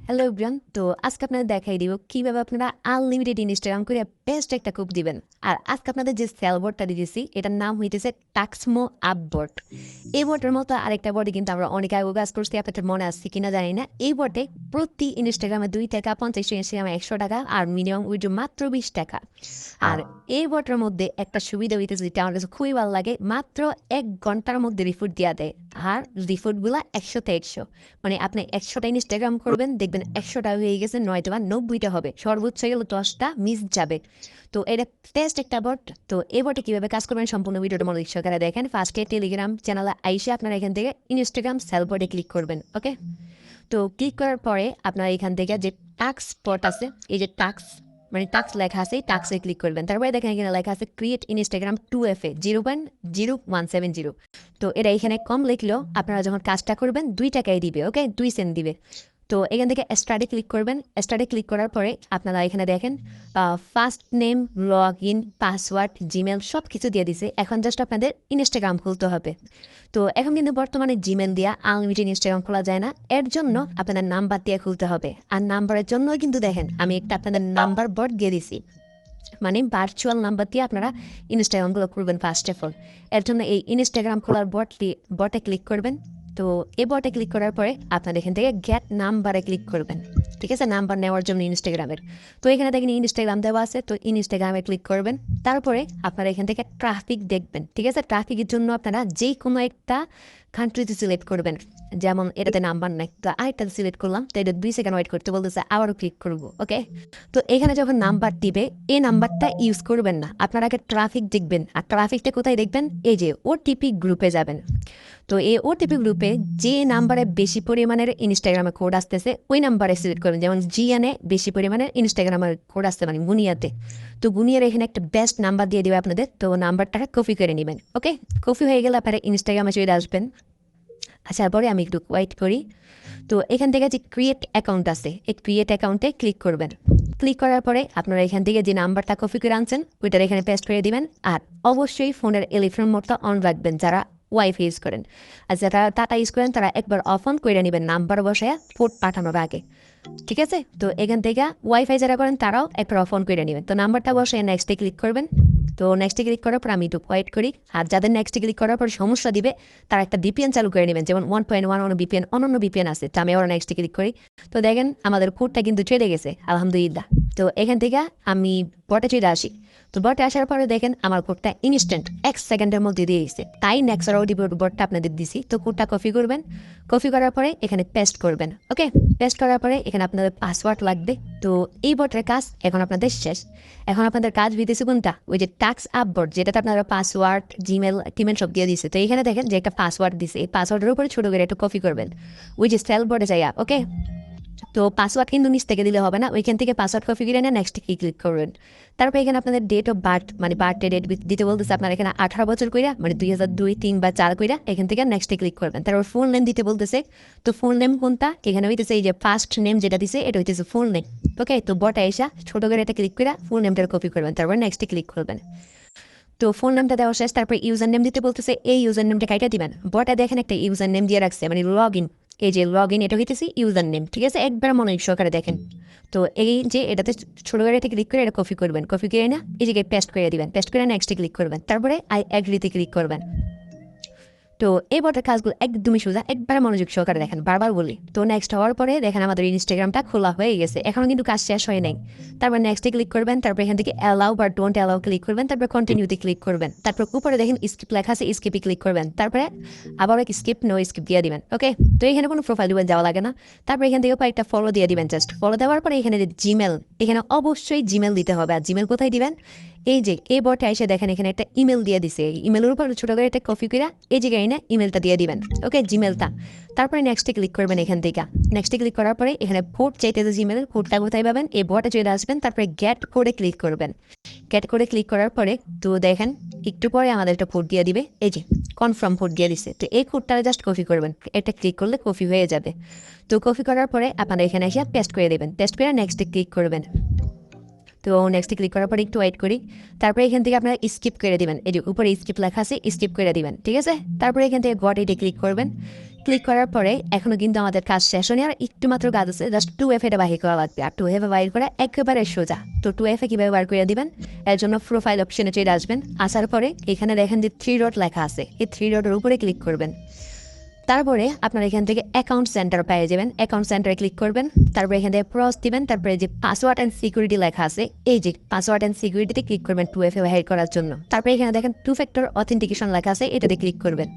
Hello everyone, তো আজকে আপনাদের দেখাই দিব কিভাবে আপনারা আনলিমিটেড ইনস্টাগ্রাম করে বেস্ট একটা কুপ দিবেন। আর আজকে আপনাদের যে সেল বোর্ডটা দিয়েছি এটার নাম হইতেছে টাক্সমো আপ বোর্ড। এই বোর্ডের মতো আরেকটা বোর্ডে কিন্তু আমরা অনেক আগে কাজ করছি, আপনাদের মনে আসছে কিনা জানি না। এই বোর্ডে প্রতি ইনস্টাগ্রামে 2 টাকা, 50 ইনস্টাগ্রামে 100 টাকা আর মিনিমাম উইড্রো মাত্র 20 টাকা। আর এই বোর্ডের মধ্যে একটা সুবিধা হইতেছে যেটা আমার কাছে খুবই ভালো লাগে, মাত্র 1 ঘন্টার মধ্যে রিফুট দেওয়া দেয়। আর রিফুটগুলো 100তে 100, মানে আপনি 100টা ইনস্টাগ্রাম করবেন দেখবেন 100টা হয়ে গেছে, নয়তো বা 90টা হবে, সর্বোচ্চ গেলে 10টা মিস যাবে। তো এটা টেস্ট একটা বট। তো এই বটে কীভাবে কাজ করবেন সম্পূর্ণ ভিডিওটা মনোযোগ সহকারে দেখেন। ফার্স্টে টেলিগ্রাম চ্যানেলে আইসে আপনারা এখান থেকে ইনস্টাগ্রাম সেল বোর্ডে ক্লিক করবেন। ওকে, তো ক্লিক করার পরে আপনারা এখান থেকে যে টাক্স স্পট আছে, এই যে টাক্স মানে টাক্স লেখা আছে, টাক্সে ক্লিক করবেন। তারপরে দেখেন এখানে লেখা আছে ক্রিয়েট ইনস্টাগ্রাম 2FA 0.0170। তো এটা এখানে কম লিখলেও আপনারা যখন কাজটা করবেন 2 টাকায় দিবে। ওকে, 2 সেন্ট দিবে। তো এখান থেকে স্টার্টে ক্লিক করবেন। স্টার্টে ক্লিক করার পরে আপনারা এখানে দেখেন first name, log in, password, Gmail সব কিছু দিয়ে দিছে। এখন জাস্ট আপনাদের ইনস্টাগ্রাম খুলতে হবে। তো এখন কিন্তু বর্তমানে জিমেল দিয়ে আনলিমিটেড ইনস্টাগ্রাম খোলা যায় না, এর জন্য আপনাদের নাম্বার দিয়ে খুলতে হবে। আর নাম্বারের জন্য কিন্তু দেখেন আমি একটা আপনাদের নাম্বার বোর্ড দিয়ে দিছি, মানে ভার্চুয়াল নাম্বার দিয়ে আপনারা ইনস্টাগ্রামগুলো খুলবেন ফার্স্ট অফ অল। এর জন্য এই ইনস্টাগ্রাম খোলার বটে ক্লিক করবেন। তো এই বটে ক্লিক করার পরে আপনারা এখান থেকে গেট নাম্বারে ক্লিক করবেন। ঠিক আছে, নাম্বার নেওয়ার জন্য ইনস্টাগ্রামের। তো এখানে দেখেন ইনস্টাগ্রাম দেওয়া আছে, তো ইনস্টাগ্রামে ক্লিক করবেন। তারপরে আপনারা এখান থেকে ট্রাফিক দেখবেন। ঠিক আছে, ট্রাফিকের জন্য আপনারা যে কোনো একটা কান্ট্রিতে সিলেক্ট করবেন। যেমন এটাতে নাম্বার নাই, তো আরেকটাতে সিলেক্ট করলাম, তো এটা 2 সেকেন্ড ওয়েট করতে বলতেছে, আবারও ক্লিক করবো। ওকে, তো এখানে যখন নাম্বার দিবে এই নাম্বারটা ইউজ করবেন না, আপনারা আগে ট্রাফিক দেখবেন। আর ট্রাফিকটা কোথায় দেখবেন? এই যে ওটিপি গ্রুপে যাবেন। তো এই ওটিপি গ্রুপে যে নাম্বারে বেশি পরিমাণের ইনস্টাগ্রামে কোড আসতেছে ওই নাম্বারে সিলেক্ট করবেন। যেমন জিয়ানে বেশি পরিমাণের ইনস্টাগ্রামের কোড আসতে মানে গুনিয়াতে, তো গুনিয়ার এখানে একটা বেস্ট নাম্বার দিয়ে দেবে আপনাদের। তো নাম্বারটা কপি করে নেবেন। ওকে, কপি হয়ে গেলে আপনারা ইনস্টাগ্রামে চলে আসবেন। আসার পরে আমি একটু ওয়েট করি। তো এখান থেকে যে ক্রিয়েট অ্যাকাউন্ট আছে, এই ক্রিয়েট অ্যাকাউন্টে ক্লিক করবেন। ক্লিক করার পরে আপনারা এখান থেকে যে নাম্বারটা কপি করে আনছেন ওইটার এখানে পেস্ট করে দিবেন। আর অবশ্যই ফোনের এলিফ্রেন মোডটা অন রাখবেন যারা ওয়াইফাই ইউজ করেন। আর যারা টাটা ইউজ করেন তারা একবার অফ অন করে নেবেন নাম্বার বসায় কোড পাঠানোর আগে। ঠিক আছে, তো এখান থেকে ওয়াইফাই যারা করেন তারাও একবার অফ অন করে নেবেন। তো নাম্বারটা বসে নেক্সটে ক্লিক করবেন। তো নেক্সটে ক্লিক করার পর আমি একটু ওয়েট করি। আর যাদের নেক্সটে ক্লিক করার পর সমস্যা দিবে তারা একটা বিপিএন চালু করে নেবেন, যেমন 1.1 বিপিএন, অন্যান্য বিপিএন আছে। তো আমি ওরা নেক্সটে ক্লিক করি। তো দেখেন আমাদের কোডটা কিন্তু চলে গেছে, আলহামদুলিল্লাহ। তো এখান থেকে আমি বটে চলে আসি। তো বটে আসার পরে দেখেন আমার কোডটা ইনস্ট্যান্ট 1 সেকেন্ডের মধ্যে দিয়ে দিচ্ছে। তাই নেক্সট ওটিপি বোর্ডটা আপনাদের দিছি। তো কোডটা কপি করবেন। কপি করার পরে এখানে পেস্ট করবেন। ওকে, পেস্ট করার পরে এখানে আপনাদের পাসওয়ার্ড লাগবে। তো এই বোর্ডের কাজ এখন আপনাদের শেষ। এখন আপনাদের কাজ হইতেছে কোনটা? ওই যে টাক্স আপ বোর্ড, যেটাতে আপনারা পাসওয়ার্ড, জিমেল, টিমেল সব দিয়ে দিচ্ছে। তো এখানে দেখেন যে একটা পাসওয়ার্ড দিছে, এই পাসওয়ার্ডের উপরে ছোটো করে একটু কপি করবেন ওই যে সেল বোর্ডে যাইয়া। ওকে, তো পাসওয়ার্ড কিন্তু নিচ থেকে দিলে হবে না, ওইখান থেকে পাসওয়ার্ড কপি করে নিয়ে নেক্সট ক্লিক করবেন। তারপর এখানে আপনাদের ডেট অফ বার্থ মানে বার্থডে ডেট দিতে বলতেছে। আপনার এখানে 18 বছর কইরা মানে 2002, 3 বা 4 কইরা এখান থেকে নেক্সটে ক্লিক করবেন। তারপর ফুল নেম দিতে বলতেছে। তো ফুল নেম কোনটা? এখানে হইতেছে এই যে ফার্স্ট নেম যেটা দিছে এটা হইতেছে ফুল নেম। ওকে, তো বটা এসা ছোট করে এটা ক্লিক করে ফুল নেমটা কপি করবেন, তারপর নেক্সটে ক্লিক করবেন। তো ফোন নামটা দেওয়া শেষ। তারপর ইউজার নেম দিতে বলতেছে, এই ইউজার নেমটা কাইটা দিবেন। বটা দেখেন একটা ইউজার নেম দিয়ে রাখছে, মানে লগ ইন। এই যে লগ ইন, এটা হইতেছে ইউজার নেম। ঠিক আছে, একবার মনোযোগ সহকারে দেখেন। তো এই যে এটাতে ছোট করে এটা ক্লিক করে এটা কপি করবেন। কপি করে না এই জায়গায় পেস্ট করে দিবেন। পেস্ট করে নেক্সটে ক্লিক করবেন। তারপরে আই এগ্রিতে ক্লিক করবেন। তো এই বটের কাজগুলো একদমই সোজা, একবার মনোযোগ সহকারে দেখেন, বারবার বলি। তো নেক্সট হওয়ার পরে দেখেন আমাদের ইনস্টাগ্রামটা খোলা হয়ে গেছে, এখনও কিন্তু কাজ শেষ হয় নাই। তারপর নেক্সটে ক্লিক করবেন। তারপর এখান থেকে অ্যালাউ বা ডোন্ট অ্যালাউ ক্লিক করবেন। তারপর কন্টিনিউতে ক্লিক করবেন। তারপর উপরে দেখেন স্কিপ লেখা আছে, স্কিপে ক্লিক করবেন। তারপরে আবার এক স্কিপ নো স্কিপ দিয়ে দিবেন। ওকে, তো এখানে কোনো প্রোফাইল দিবেন যাওয়া লাগে না। তারপর এখান থেকে একটা ফলো দিয়ে দিবেন। জাস্ট ফলো দেওয়ার পরে এখানে যে জিমেল, এখানে অবশ্যই জিমেল দিতে হবে। আর জিমেল কোথায় দিবেন? এই যে এই বটে এসে দেখেন এখানে একটা ইমেল দিয়ে দিছে। ইমেলের উপর ছোট করে একটা কপি করে এই জায়গায় না ইমেলটা দিয়ে দিবেন। ওকে, জিমেলটা। তারপরে নেক্সটে ক্লিক করবেন। এখান থেকে নেক্সটে ক্লিক করার পরে এখানে কোড চাইতেছে, জিমেলের কোডটা কোথায় পাবেন? এই বটে চলে আসবেন। তারপরে গেট কোডে ক্লিক করবেন। গেট কোডে ক্লিক করার পরে তো দেখেন একটু পরে আমাদের একটা কোড দিয়ে দিবে। এই যে কনফার্ম কোড দিয়ে দিছে। তো এই কোডটা জাস্ট কপি করবেন। এটা ক্লিক করলে কপি হয়ে যাবে। তো কপি করার পরে আপনারা এখানে এসে পেস্ট করে দেবেন। পেস্ট করে নেক্সটে ক্লিক করবেন। তো নেক্সটে ক্লিক করার পরে একটু ওয়েট করি। তারপরে এখান থেকে আপনারা স্কিপ করে দিবেন। এই যে উপরে স্কিপ লেখা আছে, স্কিপ করে দিবেন। ঠিক আছে, তারপরে এখান থেকে গট এটে ক্লিক করবেন। ক্লিক করার পরে এখনও কিন্তু আমাদের কাজ শেষ হয়নি, আর একটু মাত্র কাজ আছে, জাস্ট 2F এটা বাহির করা লাগবে। আর 2F বাহির করা একেবারে সোজা। তো 2F কীভাবে বার করে দিবেন, এর জন্য প্রোফাইল অপশনে চলে আসবেন। আসার পরে এখানে দেখেন যে 3 ডট লেখা আছে, এই 3 ডটের উপরে ক্লিক করবেন। তারপরে আপনারা এখান থেকে অ্যাকাউন্ট সেন্টার পেয়ে যাবেন, অ্যাকাউন্ট সেন্টারে ক্লিক করবেন। তারপরে এখান থেকে প্রস দিবেন। তারপরে যে পাসওয়ার্ড অ্যান্ড সিকিউরিটি লেখা আছে, এই যে পাসওয়ার্ড অ্যান্ড সিকিউরিটিতে ক্লিক করবেন 2F বাহির করার জন্য। তারপরে এখানে দেখেন 2 ফ্যাক্টর অথেন্টিকেশন লেখা আছে, এটাতে ক্লিক করবেন।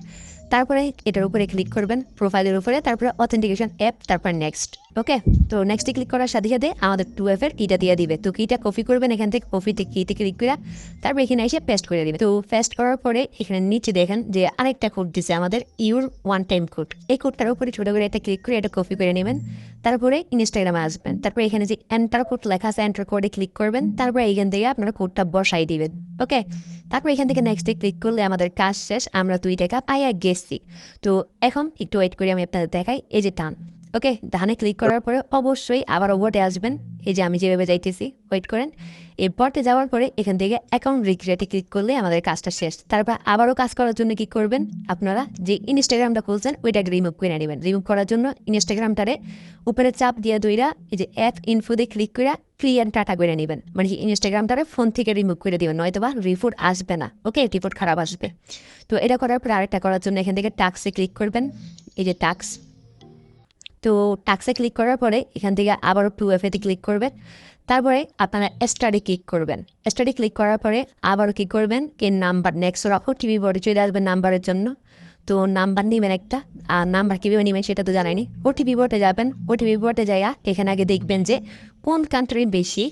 তারপরে এটার উপরে ক্লিক করবেন, প্রোফাইলের উপরে, তারপরে অথেন্টিকেশন অ্যাপ, তারপর নেক্সট। ওকে, তো নেক্সটে ক্লিক করার সাথে সাথে আমাদের 2F এর কিটা দিয়ে দিবে। তো কিটা কপি করবেন এখান থেকে, কপিতে কিতে ক্লিক করে তারপরে এখানে এসে পেস্ট করে দিবে। তো পেস্ট করার পরে এখানে নিচে দেখেন যে আরেকটা কোড দিছে আমাদের, ইউর ওয়ান টাইম কোড। এই কোডটার উপরে ছোটো করে একটা ক্লিক করে এটা কপি করে নেবেন। তারপরে ইনস্টাগ্রামে আসবেন। তারপরে এখানে যে এন্টার কোড লেখা আছে, এন্টার কোডে ক্লিক করবেন। তারপরে এখান থেকে আপনারা কোডটা বসাই দিবেন। ওকে, তারপরে এখান থেকে নেক্সটে ক্লিক করলে আমাদের কাজ শেষ, আমরা 2 টাকা পাইয়া গেছি। তো এখন একটু ওয়েট করে আমি আপনাদের দেখাই, এই যে টান। ওকে, ডানে ক্লিক করার পরে অবশ্যই আবার ওভারটে আসবেন, এই যে আমি যেভাবে যাইতেছি, ওয়েট করেন। এরপরতে যাওয়ার পরে এখান থেকে অ্যাকাউন্ট রিক্রিয়েটে ক্লিক করলে আমাদের কাজটা শেষ। তারপর আবারও কাজ করার জন্য কী করবেন, আপনারা যে ইনস্টাগ্রামটা খুলছেন ওইটাকে রিমুভ করে নেবেন। রিমুভ করার জন্য ইনস্টাগ্রামটারে উপরে চাপ দিয়ে দইরা এই যে অ্যাপ ইনফোতে ক্লিক করে ক্লিয়ার টাটা করে নেবেন, মানে ইনস্টাগ্রামটারে ফোন থেকে রিমুভ করে দেবেন, নয়তো বা রিপোর্ট আসবে না। ওকে, রিপোর্ট খারাপ আসবে। তো এটা করার পরে আরেকটা করার জন্য এখান থেকে টাস্কে ক্লিক করবেন, এই যে টাস্ক। তো টাস্কে ক্লিক করার পরে এখান থেকে আবারও 2F-তে ক্লিক করবেন। তারপরে আপনারা স্টাডি ক্লিক করবেন। স্টাডি ক্লিক করার পরে আবারও কী করবেন, কে নাম্বার নেক্সট রাখো, টিভি বোর্ডে চলে আসবেন নাম্বারের জন্য। তো নাম্বার নেবেন একটা, আর নাম্বার কীভাবে নেবেন সেটা তো জানাইনি। ওটিপি বোর্ডে যাবেন, ওটিপি বোর্ডে যাইয়া এখানে আগে দেখবেন যে কোন কান্ট্রি বেশি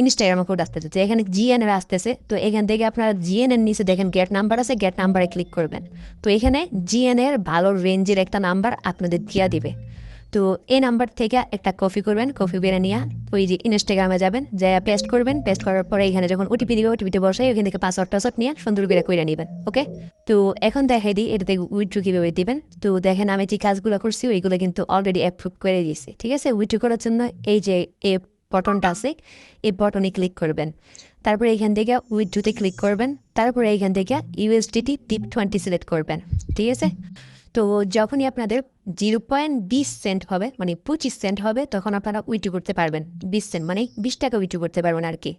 ইনস্টাগ্রামে কোড আসতেছে, যে এখানে জিএনএর আসতেছে। তো এখান থেকে আপনারা জিএনএর নিচে দেখেন গেট নাম্বার আছে, গেট নাম্বারে ক্লিক করবেন। তো এখানে জিএনএর ভালো রেঞ্জের একটা নাম্বার আপনাদের দিয়া দিবে। তো এই নাম্বার থেকে একটা কপি করবেন, কপি বেড়ে নিয়ে ওই যে ইনস্টাগ্রামে যাবেন, যা পেস্ট করবেন। পেস্ট করার পরে এখানে যখন ওটিপি দিবে, ওটিপিতে বসাই ওখান থেকে পাসওয়ার্ড নিয়ে সুন্দর করে নেবেন। ওকে, তো এখন দেখাই দিই এটা থেকে উইথড্র কীভাবে দিবেন। তো দেখেন আমি যে কাজগুলো করছি ওইগুলো কিন্তু অলরেডি অ্যাপ্রুভ করে দিয়েছি। ঠিক আছে, উইথড্র করার জন্য এই যে বটনটা আছে, এই বটনে ক্লিক করবেন। তারপরে এখান থেকে উইথড্রোতে ক্লিক করবেন। তারপরে এখান থেকে USDT টিপ20 সিলেক্ট করবেন। ঠিক আছে, তো যখনই আপনাদের 0.20 সেন্ট হবে, মানে 25 সেন্ট হবে, তখন আপনারা উইথড্র করতে পারবেন। 20 সেন্ট মানে 20 টাকা উইথড্র করতে পারবেন আর কি।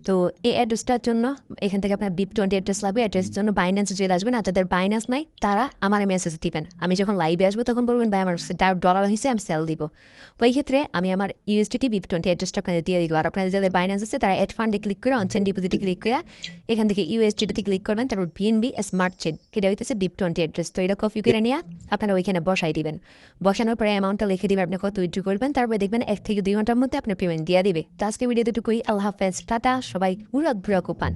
তো এই অ্যাড্রেসটার জন্য এখান থেকে আপনার BIP20 অ্যাড্রেস লাগবে। অ্যাড্রেসের জন্য বাইন্যান্সে চলে আসবেন, আর যাদের বাইন্যান্স নাই তারা আমার মেসেজ দিবেন। আমি যখন লাইভে আসবো তখন বলবেন ভাই আমার ডলার হিসেবে আমি সেল দিব। ওই ক্ষেত্রে আমি আমার USDT BIP20 অ্যাড্রেসটা আপনাদের দিয়ে দিব। আর আপনাদের যাদের বাইন্যান্স আছে তারা অ্যাড ফান্ডে ক্লিক করে অনচেন ডিপোজিটে ক্লিক করে এখান থেকে USDT ক্লিক করবেন। তারপর BNB স্মার্ট চেন, এটা হইতেছে BIP20 অ্যাড্রেস। তো এটা কপি করে নিয়ে আপনারা ওইখানে বসাই দিবেন। বসানোর পরে অ্যামাউন্টটা লিখে দিবেন আপনি কত উইথড্র করবেন। তারপরে দেখবেন 1 থেকে 2 ঘন্টার মধ্যে আপনার পেমেন্ট দিয়ে দিবে। তো আজকে ভিডিওতে টুকুই, আল্লাহ হাফেজ, টাটা, সবাই উড়াক ভুড়াক পান।